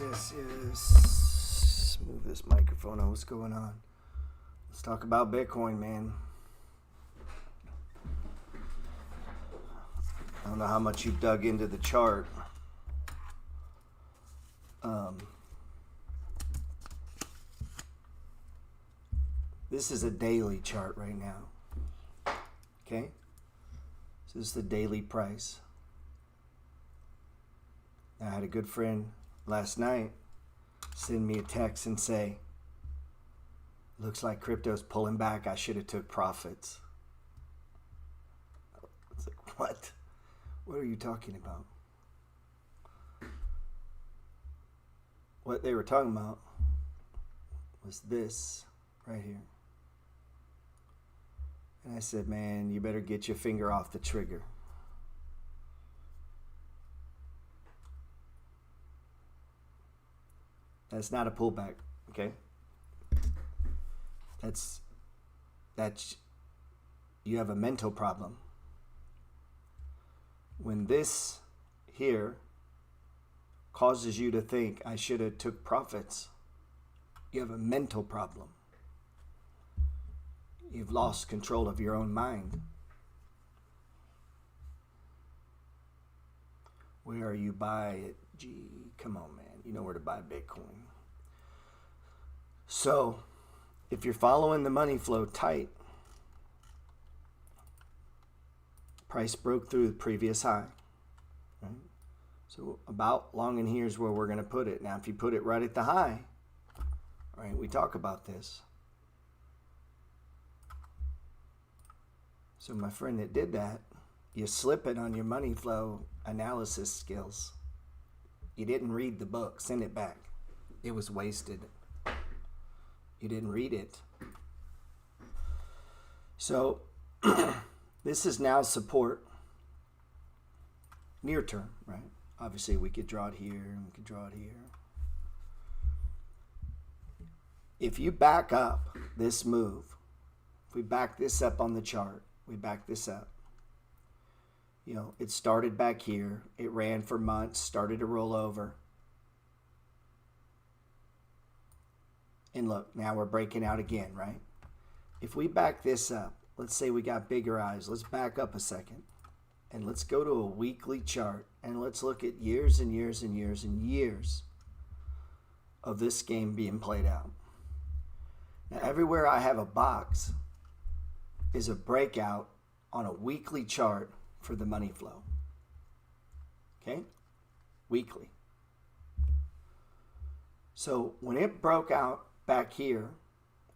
Yes. Move this microphone on. What's going on? Let's talk about Bitcoin, man. I don't know how much you've dug into the chart. This is a daily chart right now. Okay? So this is the daily price. I had a good friend last night send me a text and say, looks like crypto's pulling back. I should have took profits. I was like, what? What are you talking about? What they were talking about was this right here. And I said, man, you better get your finger off the trigger. That's not a pullback, okay? That's you have a mental problem. When this here causes you to think I should have took profits, you have a mental problem. You've lost control of your own mind. Where you buy it? Gee, come on, man. You know where to buy Bitcoin. So, if you're following the money flow tight, price broke through the previous high. Right? So, about long in here is where we're going to put it. Now, if you put it right at the high, right, we talk about this. So, my friend that did that, you slip it on your money flow analysis skills. You didn't read the book. Send it back. It was wasted. You didn't read it. So this is now support near term, right? Obviously we could draw it here and we could draw it here. If you back up this move, if we back this up on the chart, we back this up. You know, it started back here. It ran for months, started to roll over. And look, now we're breaking out again, right? If we back this up, let's say we got bigger eyes. Let's back up a second. And let's go to a weekly chart. And let's look at years and years and years and years of this game being played out. Now, everywhere I have a box is a breakout on a weekly chart for the money flow. Okay? Weekly. So when it broke out back here,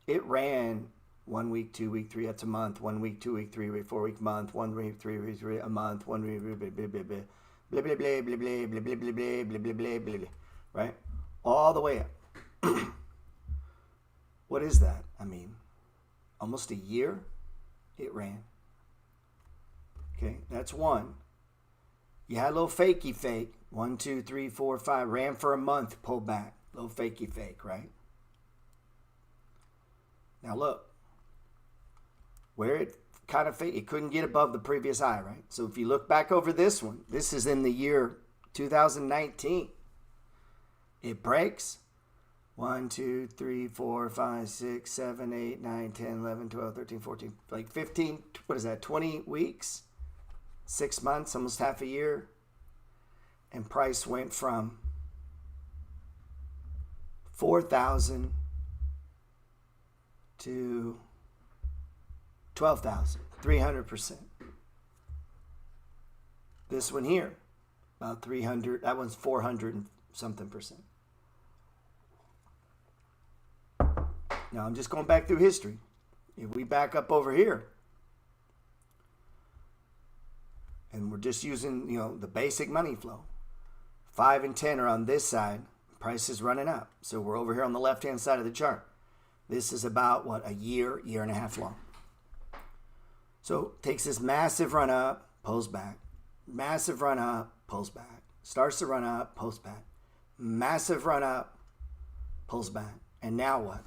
it ran 1 week, 2 week, 3, that's a month, 1 week, 2 week, 3 week, 4 week, month, 1 week, 3 week, 3 a month, 1 week, blah, blah, blah, blah, blah, blah, blah, blah, blah, blah, blah, blah, blah, blah, blah, blah, blah, right? All the way up. What is that? I mean, almost a year it ran. Okay, that's one. You had a little fakey fake. 1, 2, 3, 4, 5. Ran for a month, pulled back. Little fakey fake, right? Now look. Where it kind of faked, it couldn't get above the previous high, right? So if you look back over this one, this is in the year 2019. It breaks. 1, 2, 3, 4, 5, 6, 7, 8, 9, 10, 11, 12, 13, 14, like 15, what is that, 20 weeks? 6 months, almost half a year. And price went from 4,000 to 12,000, 300%. This one here, about 300, that one's 400 and something percent. Now I'm just going back through history. If we back up over here, and we're just using, you know, the basic money flow, 5 and 10 are on this side, price is running up. So we're over here on the left-hand side of the chart. This is about, what, a year, year and a half long. So takes this massive run up, pulls back. Massive run up, pulls back. Starts to run up, pulls back. Massive run up, pulls back. And now what?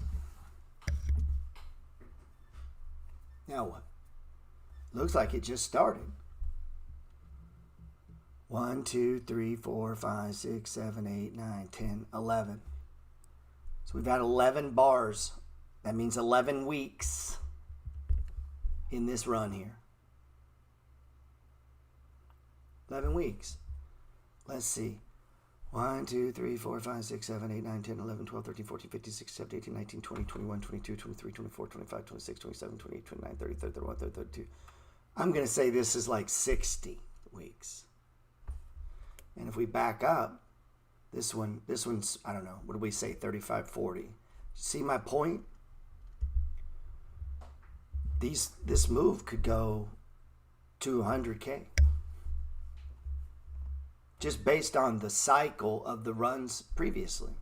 Now what? Looks like it just started. 1, 2, 3, 4, 5, 6, 7, 8, 9, 10, 11. So we've had 11 bars. That means 11 weeks in this run here. 11 weeks. Let's see. 1, 2, 3, 4, 5, 6, 7, 8, 9, 10, 11, 12, 13, 14, 15, 16, 17, 18, 19, 20, 21, 22, 23, 24, 25, 26, 27, 28, 29, 30, 31, 30, 32. I'm going to say this is like 60 weeks. And if we back up, this one's, I don't know, what do we say, 35, 40. See my point? This move could go to 100K. Just based on the cycle of the runs previously.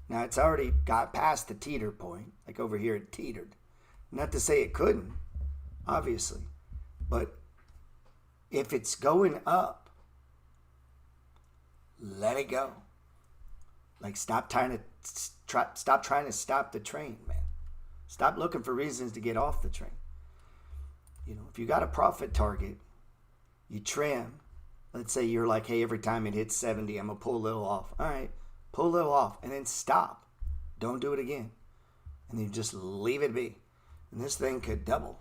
Now, it's already got past the teeter point. Like over here, it teetered. Not to say it couldn't, obviously. But if it's going up, let it go. Like, stop trying to stop the train, man. Stop looking for reasons to get off the train. You know, if you got a profit target, you trim. Let's say you're like, hey, every time it hits 70, I'm going to pull a little off. All right, pull a little off and then stop. Don't do it again. And then just leave it be. And this thing could double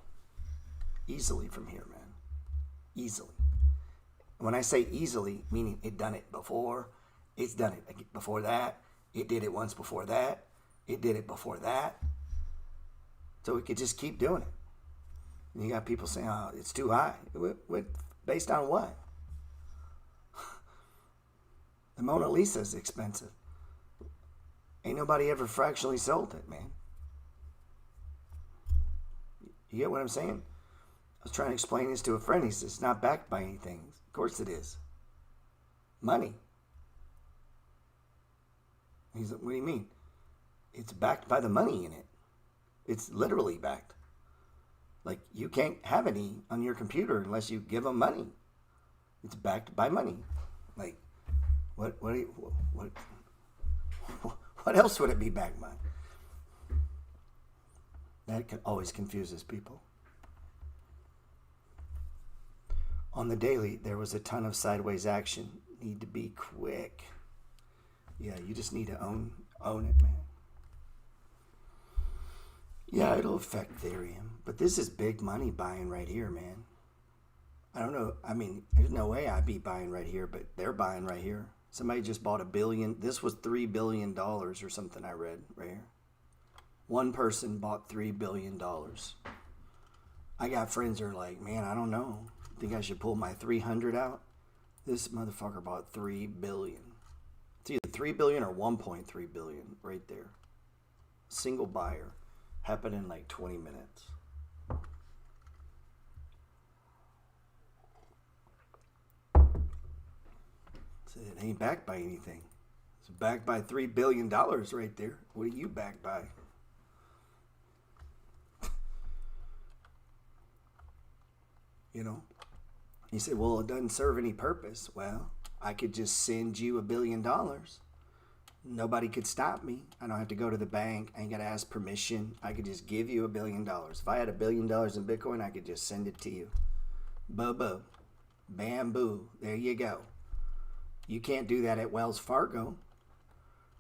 easily from here, man. Easily. When I say easily, meaning it done it before, it's done it before that. It did it once before that. It did it before that. So we could just keep doing it. And you got people saying, oh, it's too high. Based on what? The Mona Lisa is expensive. Ain't nobody ever fractionally sold it, man. You get what I'm saying? I was trying to explain this to a friend. He says, it's not backed by anything. Of course it is. Money. He's like, what do you mean? It's backed by the money in it. It's literally backed. Like, you can't have any on your computer unless you give them money. It's backed by money. Like, what else would it be backed by? That always confuses people. On the daily, there was a ton of sideways action. Need to be quick. Yeah, you just need to own it, man. Yeah, it'll affect Ethereum. But this is big money buying right here, man. I don't know. I mean, there's no way I'd be buying right here, but they're buying right here. Somebody just bought $1 billion. This was $3 billion or something I read right here. One person bought $3 billion. I got friends that are like, man, I don't know. Think I should pull my 300 out? This motherfucker bought $3 billion. It's either $3 billion or $1.3 billion right there. Single buyer. Happened in like 20 minutes. So it ain't backed by anything. It's backed by $3 billion right there. What are you backed by? You know? You say, well, it doesn't serve any purpose. Well, I could just send you $1 billion. Nobody could stop me. I don't have to go to the bank. I ain't got to ask permission. I could just give you $1 billion. If I had $1 billion in Bitcoin, I could just send it to you. Boo-boo. Bamboo. There you go. You can't do that at Wells Fargo.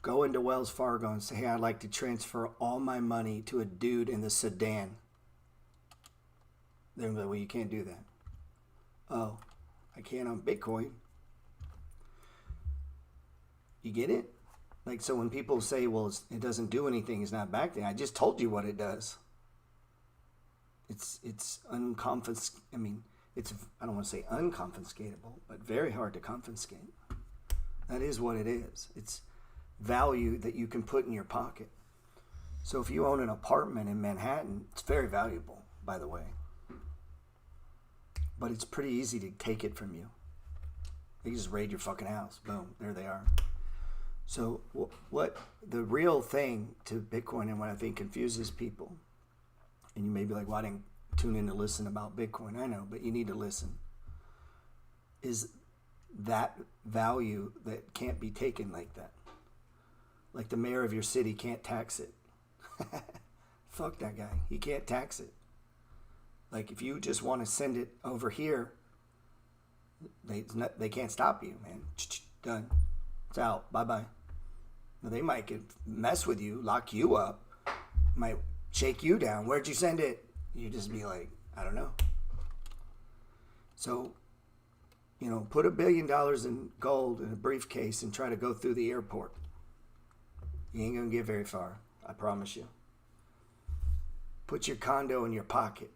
Go into Wells Fargo and say, hey, I'd like to transfer all my money to a dude in the Sudan. They're like, well, you can't do that. Oh, I can't on Bitcoin. You get it? Like, so when people say, well, it doesn't do anything, it's not backed in, I just told you what it does. It's unconfiscatable. I mean, I don't want to say unconfiscatable, but very hard to confiscate. That is what it is. It's value that you can put in your pocket. So if you own an apartment in Manhattan, it's very valuable, by the way. But it's pretty easy to take it from you. They just raid your fucking house. Boom, there they are. So what the real thing to Bitcoin, and what I think confuses people, and you may be like, well, I didn't tune in to listen about Bitcoin. I know, but you need to listen. Is that value that can't be taken like that. Like the mayor of your city can't tax it. Fuck that guy. He can't tax it. Like if you just want to send it over here, They can't stop you, man. Done. It's out. Bye-bye. Now, they might mess with you, lock you up, might shake you down. Where'd you send it? You just be like, I don't know. So, put $1 billion in gold in a briefcase and try to go through the airport. You ain't going to get very far. I promise you. Put your condo in your pocket.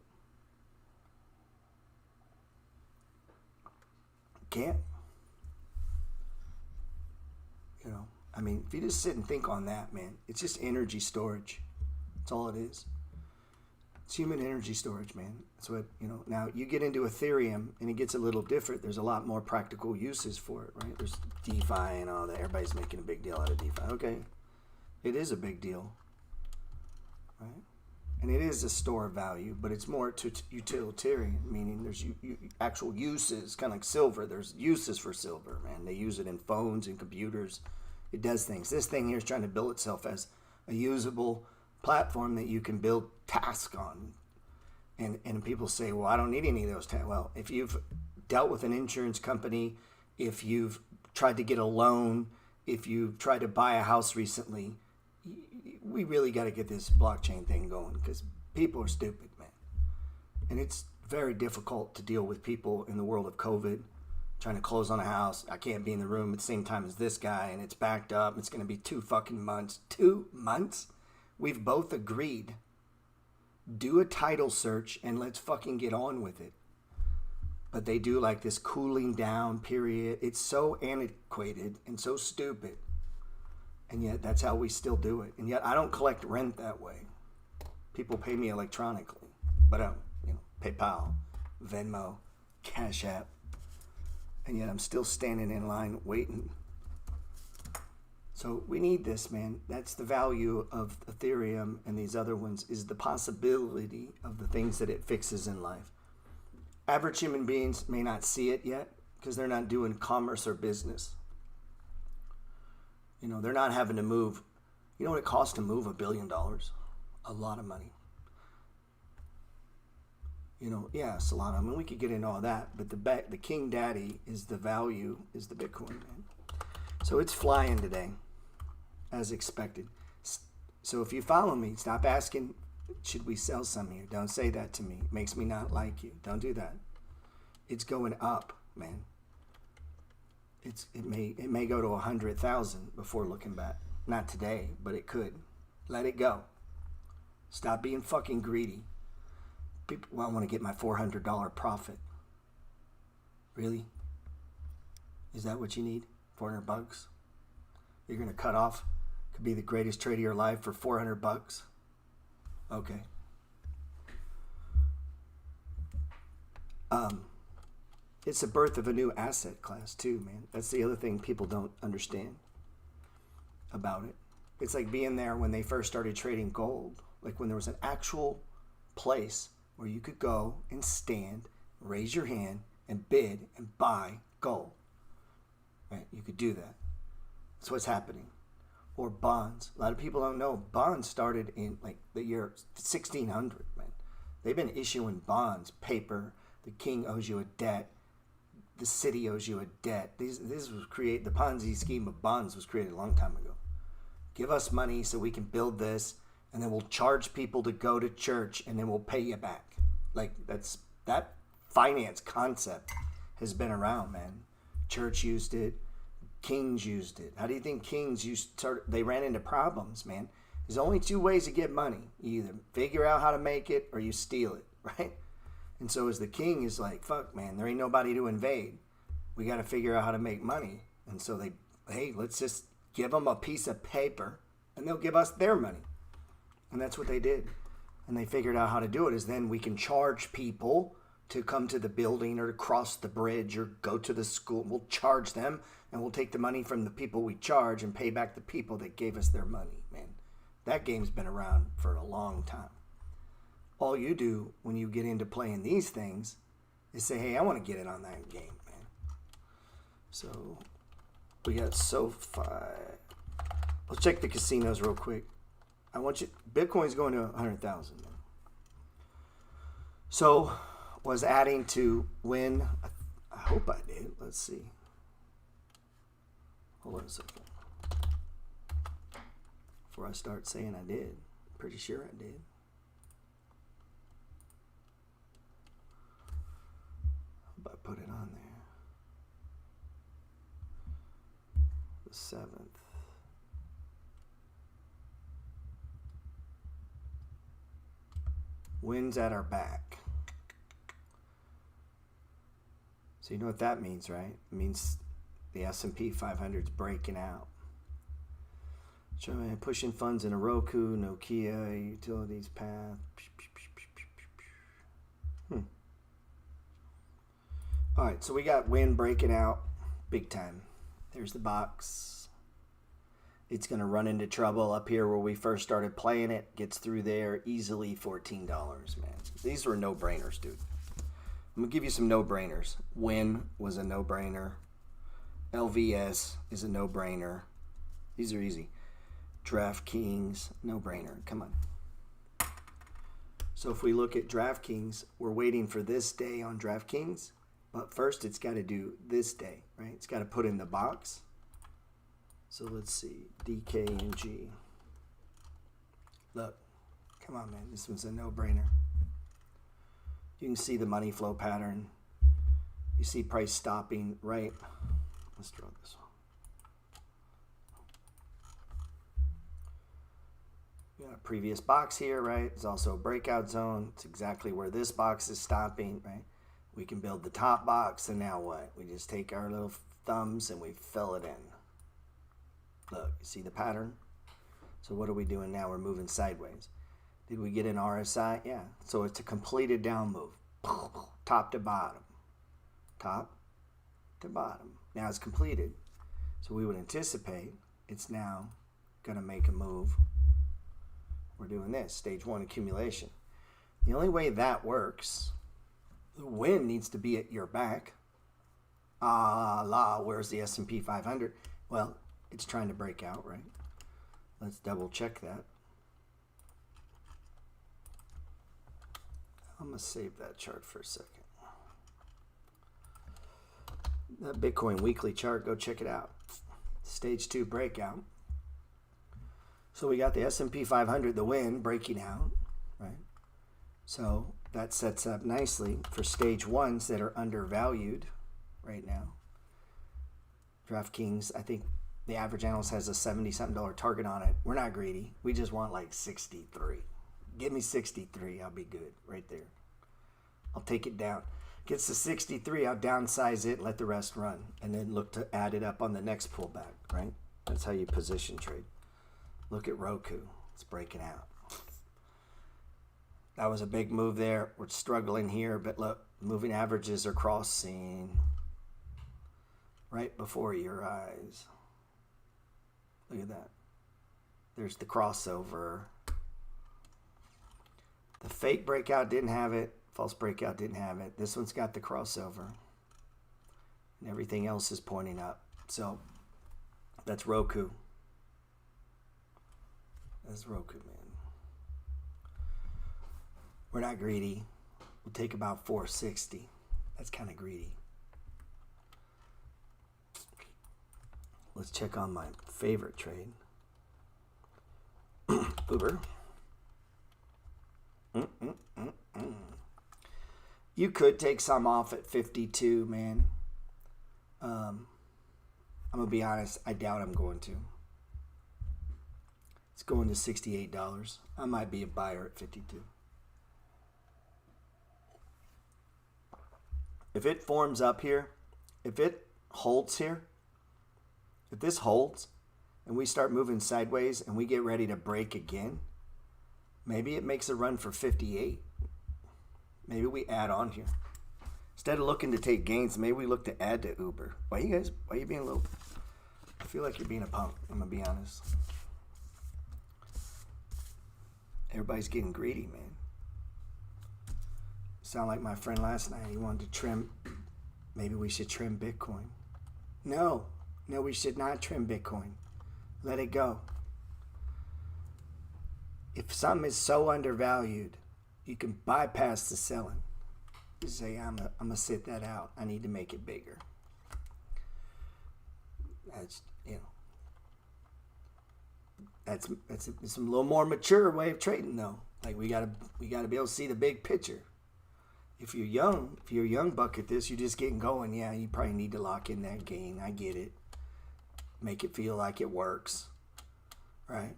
Can't. If you just sit and think on that, man, it's just energy storage. That's all it is. It's human energy storage, man. That's what, now you get into Ethereum and it gets a little different. There's a lot more practical uses for it, right? There's DeFi and all that. Everybody's making a big deal out of DeFi. Okay. It is a big deal, right? And it is a store of value, but it's more utilitarian, meaning there's actual uses, kind of like silver. There's uses for silver, man. They use it in phones and computers. It does things. This thing here is trying to build itself as a usable platform that you can build tasks on. And people say, well, I don't need any of those tasks. Well, if you've dealt with an insurance company, if you've tried to get a loan, if you've tried to buy a house recently, we really got to get this blockchain thing going because people are stupid, man. And it's very difficult to deal with people in the world of COVID, trying to close on a house. I can't be in the room at the same time as this guy, and it's backed up. It's going to be 2 fucking months. 2 months? We've both agreed. Do a title search and let's fucking get on with it. But they do like this cooling down period. It's so antiquated and so stupid. And yet that's how we still do it. And yet I don't collect rent that way. People pay me electronically. But PayPal, Venmo, Cash App. And yet I'm still standing in line waiting. So we need this, man. That's the value of Ethereum and these other ones, is the possibility of the things that it fixes in life. Average human beings may not see it yet because they're not doing commerce or business. They're not having to move. You know what it costs to move $1 billion? A lot of money. Yeah, it's a lot. We could get into all that, but the king daddy is the value, is the Bitcoin, man. So it's flying today, as expected. So if you follow me, stop asking, should we sell some here? Don't say that to me. It makes me not like you. Don't do that. It's going up, man. It may go to 100,000 before looking back. Not today, but it could. Let it go. Stop being fucking greedy. People, I want to get my $400 profit. Really? Is that what you need? $400? You're gonna cut off? Could be the greatest trade of your life for $400? Okay. It's the birth of a new asset class too, man. That's the other thing people don't understand about it. It's like being there when they first started trading gold. Like when there was an actual place where you could go and stand, raise your hand, and bid and buy gold. Right? You could do that. That's what's happening. Or bonds. A lot of people don't know. Bonds started in like the year 1600, man. They've been issuing bonds, paper. The king owes you a debt. The city owes you a debt. This was created. The Ponzi scheme of bonds was created a long time ago. Give us money so we can build this, and then we'll charge people to go to church, and then we'll pay you back. Like that finance concept has been around, man. Church used it. Kings used it. How do you think kings they ran into problems, man? There's only 2 ways to get money. You either figure out how to make it or you steal it, right? And so as the king is like, fuck, man, there ain't nobody to invade. We got to figure out how to make money. And so let's just give them a piece of paper and they'll give us their money. And that's what they did. And they figured out how to do it is then we can charge people to come to the building or to cross the bridge or go to the school. We'll charge them and we'll take the money from the people we charge and pay back the people that gave us their money, man. That game's been around for a long time. All you do when you get into playing these things is say, hey, I want to get in on that game, man. So we got SoFi. Let's check the casinos real quick. Bitcoin's going to 100,000. So was adding to win. I hope I did. Let's see. Hold on a second. Before I start saying I did. Pretty sure I did. But I put it on there. The 7th. Winds at our back. So you know what that means, right? It means the S&P 500 is breaking out. Showing pushing funds in a Roku, Nokia, utilities path. All right, so we got wind breaking out big time. There's the box. It's going to run into trouble up here where we first started playing it. Gets through there easily, $14, man. These were no-brainers, dude. I'm going to give you some no-brainers. Win was a no-brainer. LVS is a no-brainer. These are easy. DraftKings, no-brainer. Come on. So if we look at DraftKings, we're waiting for this day on DraftKings. But first, it's got to do this day, right? It's got to put in the box. So let's see. DKNG. Look. Come on, man. This one's a no-brainer. You can see the money flow pattern. You see price stopping right. Let's draw this one. We got a previous box here, right? It's also a breakout zone. It's exactly where this box is stopping, right? We can build the top box, and now what? We just take our little thumbs and we fill it in. Look, you see the pattern? So what are we doing now? We're moving sideways. Did we get an RSI? Yeah. So it's a completed down move. Top to bottom. Top to bottom. Now it's completed. So we would anticipate it's now going to make a move. We're doing this, stage 1 accumulation. The only way that works, the wind needs to be at your back. Where's the S&P 500? Well, it's trying to break out, right? Let's double check that. I'm going to save that chart for a second. That Bitcoin weekly chart, go check it out. Stage 2 breakout. So we got the S&P 500, the wind breaking out, right? So that sets up nicely for stage 1s that are undervalued right now. DraftKings, I think the average analyst has a $70-something target on it. We're not greedy. We just want like 63. Give me 63. I'll be good right there. I'll take it down. Gets to 63, I'll downsize it, let the rest run, and then look to add it up on the next pullback, right? That's how you position trade. Look at Roku. It's breaking out. That was a big move there. We're struggling here, but look, moving averages are crossing right before your eyes. Look at that. There's the crossover. The fake breakout didn't have it. False breakout didn't have it. This one's got the crossover. And everything else is pointing up. So that's Roku. That's Roku, man. We're not greedy. We'll take about 460. That's kind of greedy. Let's check on my favorite trade. Uber. You could take some off at 52, man. I'm going to be honest. I doubt I'm going to. It's going to $68. I might be a buyer at 52. If it forms up here, if it holds here, if this holds and we start moving sideways and we get ready to break again, maybe it makes a run for 58. Maybe we add on here. Instead of looking to take gains, maybe we look to add to Uber. Why are you being a little... I feel like you're being a punk, I'm going to be honest. Everybody's getting greedy, man. Sound like my friend last night. He wanted to trim. Maybe we should trim Bitcoin. No, we should not trim Bitcoin. Let it go. If something is so undervalued, you can bypass the selling. You say, I'm going to sit that out. I need to make it bigger. That's, you know, that's a little more mature way of trading, though. Like, we gotta be able to see the big picture. If you're a young buck at this, you're just getting going. Yeah, you probably need to lock in that gain. I get it. Make it feel like it works, right?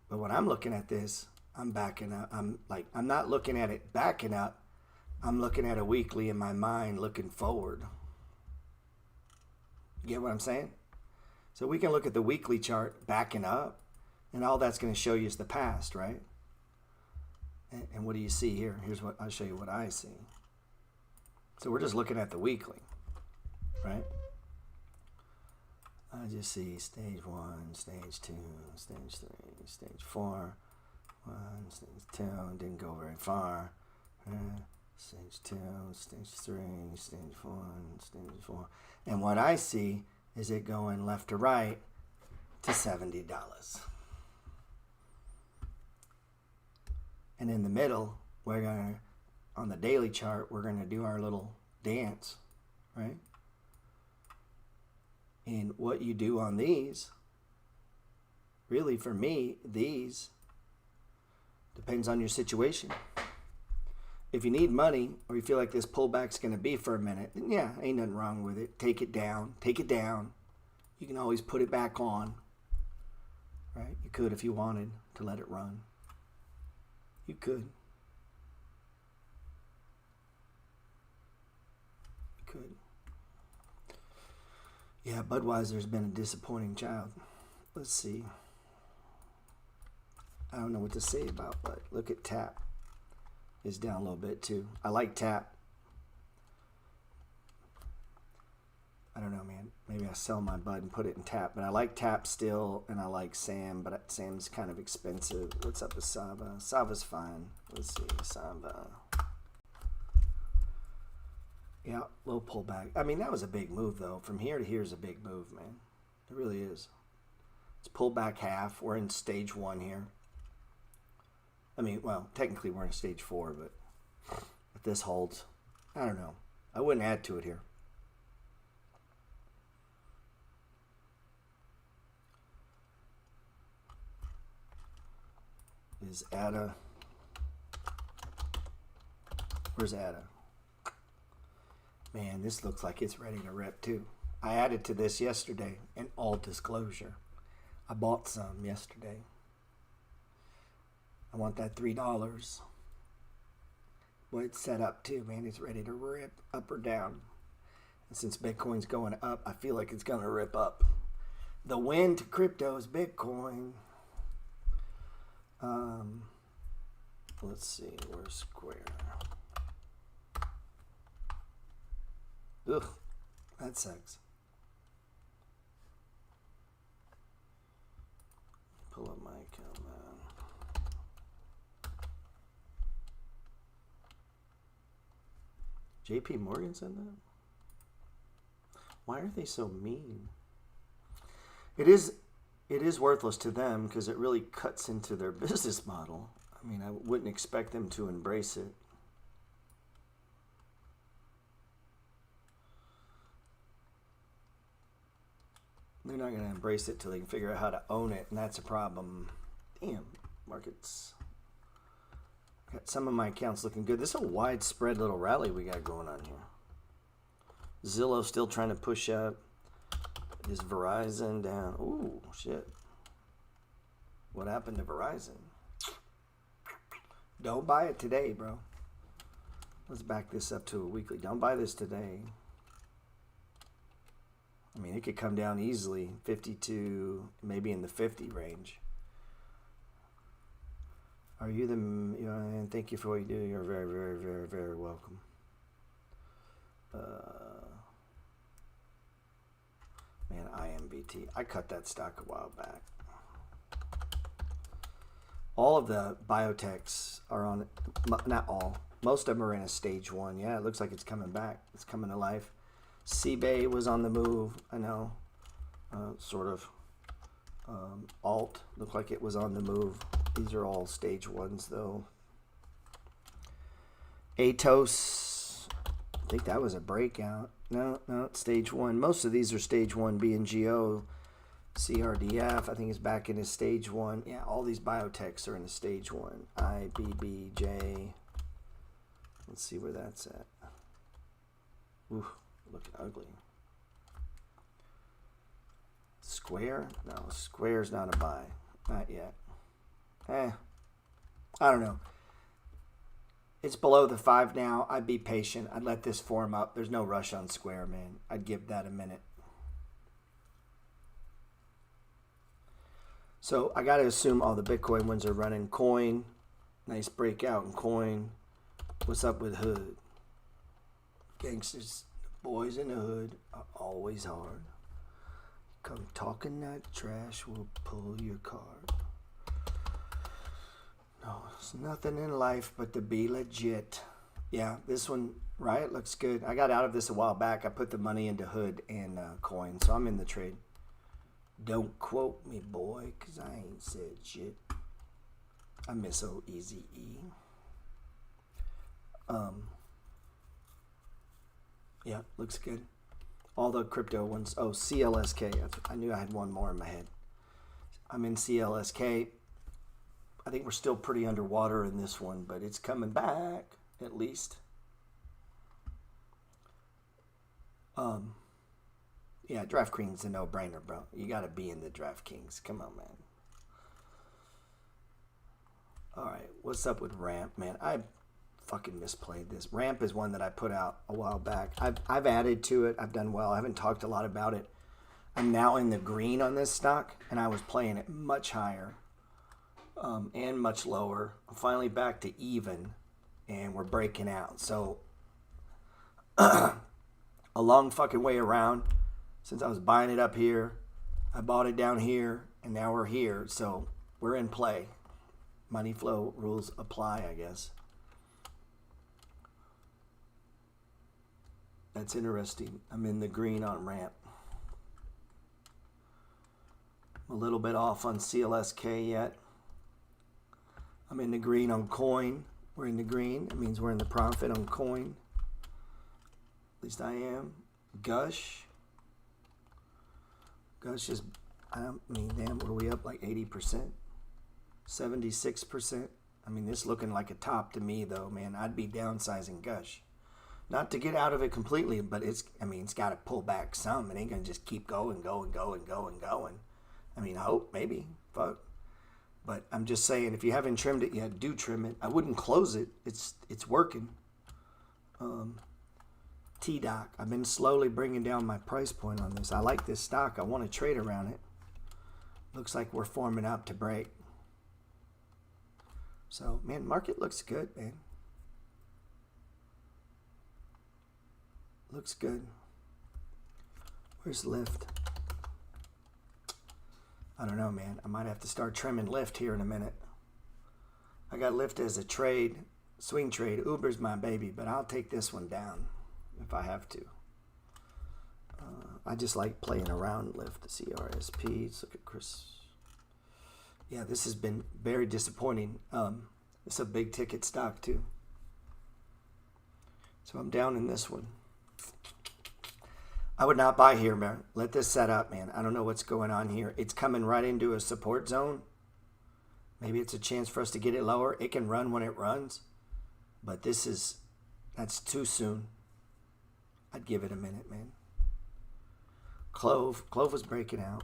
But when I'm looking at this, I'm backing up. I'm not looking at it backing up. I'm looking at a weekly in my mind, looking forward. You get what I'm saying? So we can look at the weekly chart backing up, and all that's going to show you is the past, right? And what do you see here? Here's what I'll show you what I see. So we're just looking at the weekly, right? I just see stage 1, stage 2, stage 3, stage 4, 1, stage 2, didn't go very far. Stage 2, stage 3, stage 4, stage 4. And what I see is it going left to right to $70. And in the middle, we're going to, on the daily chart, we're going to do our little dance, right? And what you do on these, really for me, these depends on your situation. If you need money or you feel like this pullback's going to be for a minute, then yeah, ain't nothing wrong with it. Take it down. Take it down. You can always put it back on, right? You could if you wanted to let it run. You could. You could. Yeah, Budweiser's been a disappointing child. Let's see. I don't know what to say about, but look at TAP. It's down a little bit too. I like TAP. I don't know, man. Maybe I sell my Bud and put it in TAP, but I like TAP still, and I like Sam, but Sam's kind of expensive. What's up with Sava? Sava's fine. Let's see, Sava. Yeah, little pullback. I mean, that was a big move, though. From here to here is a big move, man. It really is. It's pulled back half. We're in stage 1 here. I mean, well, technically we're in stage 4, but if this holds, I don't know. I wouldn't add to it here. Is ADA? Where's ADA? Man, this looks like it's ready to rip too. I added to this yesterday, in all disclosure. I bought some yesterday. I want that $3. Boy, it's set up too, man. It's ready to rip up or down. And since Bitcoin's going up, I feel like it's going to rip up. The win to crypto is Bitcoin. Let's see, where's Square? Ugh, that sucks. Pull up my account, man. JP Morgan said that? Why are they so mean? It is worthless to them because it really cuts into their business model. I mean, I wouldn't expect them to embrace it. They're not going to embrace it till they can figure out how to own it, and that's a problem. Damn, markets. Got some of my accounts looking good. This is a widespread little rally we got going on here. Zillow still trying to push up. Is Verizon down? Ooh, shit. What happened to Verizon? Don't buy it today, bro. Let's back this up to a weekly. Don't buy this today. I mean, it could come down easily, 52, maybe in the 50 range. Are you the, and thank you for what you do. You're very, very, very, very welcome. Man, IMBT. I cut that stock a while back. All of the biotechs are on, not all, most of them are in a stage 1. Yeah, it looks like it's coming back. It's coming to life. CBay was on the move, I know, sort of. Alt looked like it was on the move. These are all stage 1s though. Atos think that was a breakout. No, stage 1. Most of these are stage 1. BNGO, CRDF, I think is back in his stage 1. Yeah, all these biotechs are in the stage 1. IBBJ. Let's see where that's at. Ooh, looking ugly. Square? No, Square's not a buy. Not yet. I don't know. It's below the 5 now. I'd be patient. I'd let this form up. There's no rush on Square, man. I'd give that a minute. So I got to assume all the Bitcoin ones are running. Coin. Nice breakout in Coin. What's up with Hood? Gangsters, boys in the hood are always hard. Come talking that trash, we'll pull your card. No, it's nothing in life but to be legit. Yeah, this one, right, looks good. I got out of this a while back. I put the money into Hood and Coin, so I'm in the trade. Don't quote me, boy, because I ain't said shit. I miss old Easy-E. Yeah, looks good. All the crypto ones. Oh, CLSK. I knew I had one more in my head. I'm in CLSK. I think we're still pretty underwater in this one, but it's coming back, at least. Yeah, DraftKings is a no-brainer, bro. You got to be in the DraftKings. Come on, man. All right, what's up with Ramp, man? I fucking misplayed this. Ramp is one that I put out a while back. I've added to it. I've done well. I haven't talked a lot about it. I'm now in the green on this stock, and I was playing it much higher and much lower. I'm finally back to even, and we're breaking out. So a long fucking way around. Since I was buying it up here, I bought it down here, and now we're here. So we're in play. Money flow rules apply, I guess. That's interesting. I'm in the green on Ramp. I'm a little bit off on CLSK yet. I'm in the green on Coin. We're in the green. It means we're in the profit on Coin. At least I am. Gush. Gush is, I mean, damn, what are we up like 80%? 76%? I mean, this looking like a top to me, though, man. I'd be downsizing Gush. Not to get out of it completely, but it's got to pull back some. It ain't going to just keep going. I mean, I hope, maybe. Fuck. But I'm just saying, if you haven't trimmed it yet, do trim it. I wouldn't close it. It's working. T-Doc. I've been slowly bringing down my price point on this. I like this stock. I want to trade around it. Looks like we're forming up to break. So, man, market looks good, man. Looks good. Where's Lyft? I don't know, man. I might have to start trimming Lyft here in a minute. I got Lyft as a trade, swing trade. Uber's my baby, but I'll take this one down if I have to. I just like playing around Lyft. The CRSP. Let's look at Chris. Yeah, this has been very disappointing. It's a big ticket stock too. So I'm down in this one. I would not buy here, man. Let this set up, man. I don't know what's going on here. It's coming right into a support zone. Maybe it's a chance for us to get it lower. It can run when it runs. But that's too soon. I'd give it a minute, man. Clove was breaking out.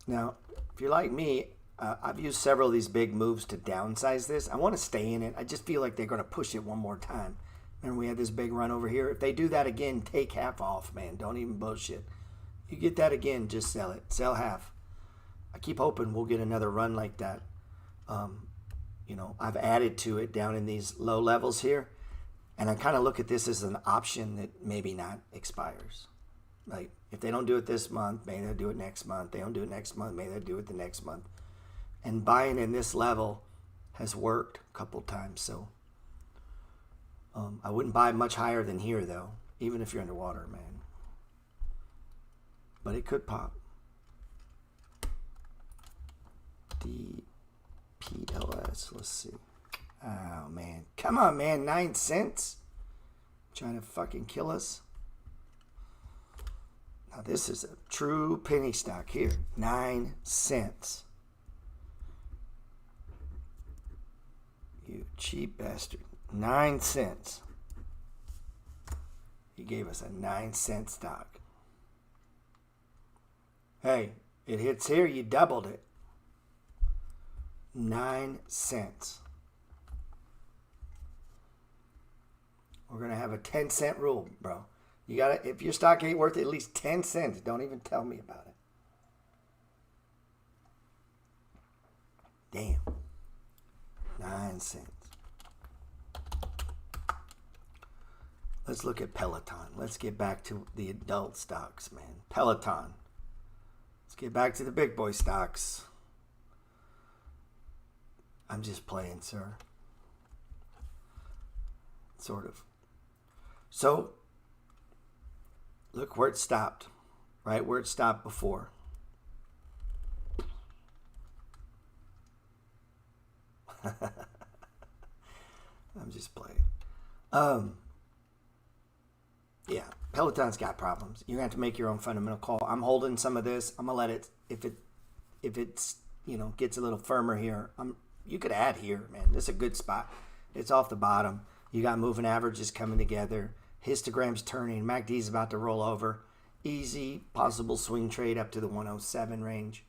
Now, if you're like me, I've used several of these big moves to downsize this. I want to stay in it. I just feel like they're going to push it one more time. Remember, we had this big run over here. If they do that again, take half off, man. Don't even bullshit. You get that again, just sell it. Sell half. I keep hoping we'll get another run like that. I've added to it down in these low levels here. And I kind of look at this as an option that maybe not expires. Like, if they don't do it this month, maybe they'll do it next month. They don't do it next month, maybe they'll do it the next month. And buying in this level has worked a couple times, so I wouldn't buy much higher than here, though, even if you're underwater, man. But it could pop. DPLS, let's see. Oh, man. Come on, man. 9 cents. Trying to fucking kill us. Now this is a true penny stock here. 9 cents. You cheap bastard. 9 cents. He gave us a 9-cent stock. Hey, it hits here, you doubled it. 9 cents. We're going to have a 10-cent rule, bro. You got to, if your stock ain't worth at least 10 cents, don't even tell me about it. Damn. 9 cents. Let's look at Peloton. Let's get back to the adult stocks, man. Peloton. Let's get back to the big boy stocks. I'm just playing, sir. Sort of. So, look where it stopped. Right where it stopped before. I'm just playing. Yeah, Peloton's got problems. You're going to have to make your own fundamental call. I'm holding some of this. I'm going to let it, if it's, gets a little firmer here, you could add here, man. This is a good spot. It's off the bottom. You got moving averages coming together. Histogram's turning. MACD's about to roll over. Easy, possible swing trade up to the 107 range.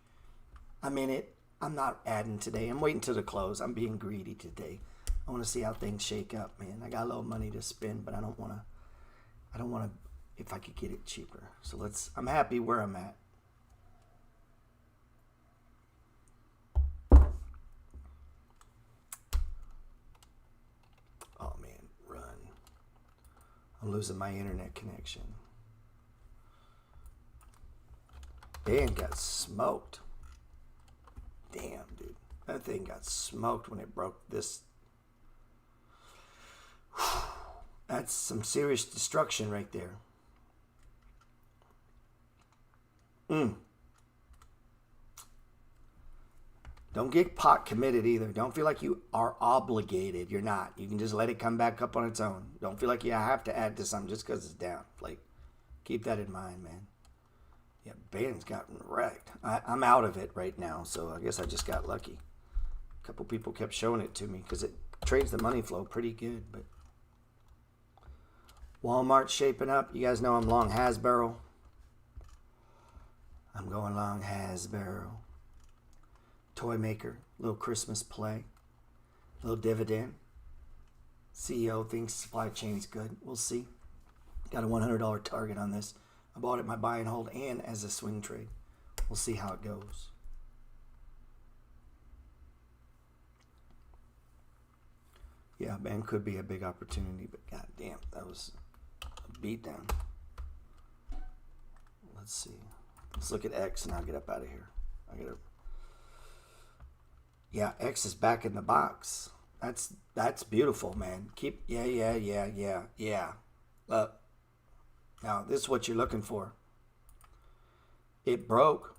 I'm in it. I'm not adding today. I'm waiting till the close. I'm being greedy today. I want to see how things shake up, man. I got a little money to spend, but I don't want to, if I could get it cheaper. So I'm happy where I'm at. Oh man, run. I'm losing my internet connection. Dan got smoked. Damn, dude. That thing got smoked when it broke this. That's some serious destruction right there. Don't get pot committed either. Don't feel like you are obligated. You're not. You can just let it come back up on its own. Don't feel like you have to add to something just because it's down. Like, keep that in mind, man. Yeah, Ban's gotten wrecked. I'm out of it right now, so I guess I just got lucky. A couple people kept showing it to me because it trades the money flow pretty good. But Walmart's shaping up. You guys know I'm long Hasbro. I'm going long Hasbro. Toy maker, little Christmas play, little dividend. CEO thinks supply chain's good. We'll see. Got a $100 target on this. I bought it my buy and hold and as a swing trade. We'll see how it goes. Yeah, man, could be a big opportunity, but goddamn, that was a beatdown. Let's see. Let's look at X and I'll get up out of here. Yeah, X is back in the box. That's beautiful, man. Yeah. Look. Now, this is what you're looking for. It broke.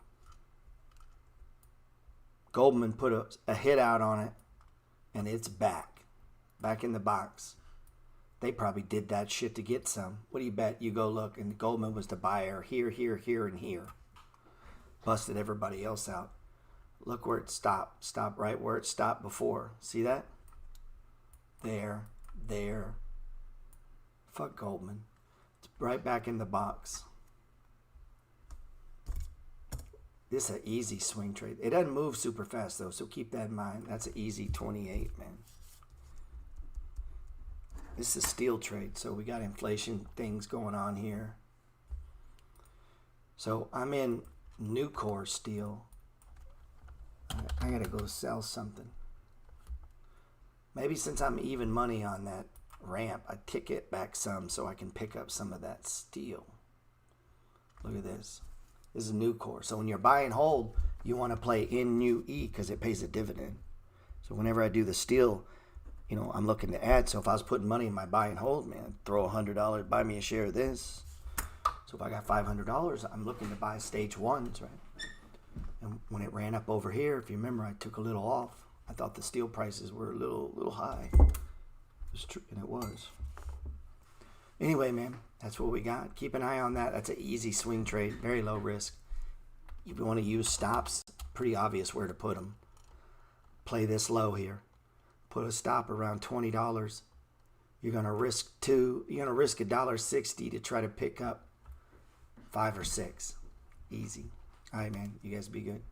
Goldman put a hit out on it, and it's back. Back in the box. They probably did that shit to get some. What do you bet? You go look, and Goldman was the buyer here, and here. Busted everybody else out. Look where it stopped. Stop right where it stopped before. See that? There. Fuck Goldman. It's right back in the box. This is an easy swing trade. It doesn't move super fast though, so keep that in mind. That's an easy 28, man. This is a steel trade, so we got inflation things going on here. So I'm in Nucor steel. I gotta go sell something. Maybe since I'm even money on that ramp, I tick it back some so I can pick up some of that steel. Look at this. This is Nucor. So when you're buy and hold, you want to play NUE because it pays a dividend. So whenever I do the steel, I'm looking to add. So if I was putting money in my buy and hold, man, throw $100, buy me a share of this. So if I got $500, I'm looking to buy stage ones, right? And when it ran up over here, if you remember, I took a little off. I thought the steel prices were a little high. It was true, and it was. Anyway, man, that's what we got. Keep an eye on that. That's an easy swing trade, very low risk. If you want to use stops, pretty obvious where to put them. Play this low here. Put a stop around $20. You're gonna risk $1.60 to try to pick up 5 or 6. Easy. All right, man. You guys be good.